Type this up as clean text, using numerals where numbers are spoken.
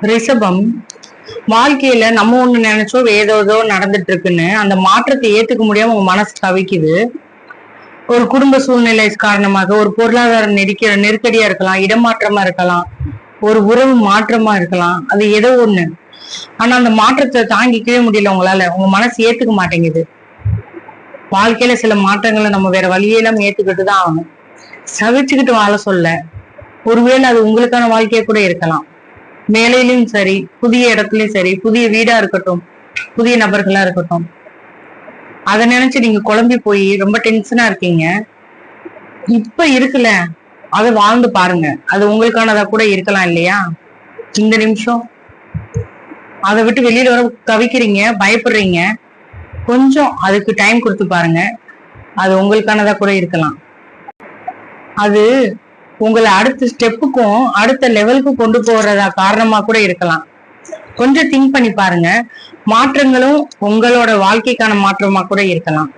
ரிஷபம், வாழ்க்கையில நம்ம ஒண்ணு நினைச்சோ ஏதோ நடந்துட்டு இருக்குன்னு அந்த மாற்றத்தை ஏத்துக்க முடியாம உங்க மனசு தவிக்குது. ஒரு குடும்ப சூழ்நிலை காரணமாக, ஒரு பொருளாதார நெருக்கடியா இருக்கலாம், இடமாற்றமா இருக்கலாம், ஒரு உறவு மாற்றமா இருக்கலாம், அது ஏதோ ஒண்ணு. ஆனா அந்த மாற்றத்தை தாங்கிக்கவே முடியல உங்களால, உங்க மனசு ஏத்துக்க மாட்டேங்குது. வாழ்க்கையில சில மாற்றங்களை நம்ம வேற வழியெல்லாம் ஏத்துக்கிட்டுதான் ஆகணும். சகிச்சுக்கிட்டு வாழ சொல்ல. ஒருவேளை அது உங்களுக்கான வாழ்க்கையா கூட இருக்கலாம். மேலையிலும் சரி, புதிய இடத்துலயும் சரி, புதிய வீடா இருக்கட்டும், புதிய நபர்களா இருக்கட்டும், அதை நினைச்சு நீங்க குழம்பி போய் ரொம்ப டென்ஷனா இருக்கீங்க. இப்ப இருக்குல்ல, அதை வாழ்ந்து பாருங்க. அது உங்களுக்கானதா கூட இருக்கலாம் இல்லையா? இந்த நிமிஷம் அதை விட்டு வெளியில வர தவிக்கிறீங்க, பயப்படுறீங்க. கொஞ்சம் அதுக்கு டைம் கொடுத்து பாருங்க. அது உங்களுக்கானதா கூட இருக்கலாம். அது உங்களை அடுத்த ஸ்டெப்புக்கும் அடுத்த லெவலுக்கும் கொண்டு போறதா காரணமா கூட இருக்கலாம். கொஞ்சம் திங்க் பண்ணி பாருங்க. மாற்றங்களும் உங்களோட வாழ்க்கைக்கான மாற்றமா கூட இருக்கலாம்.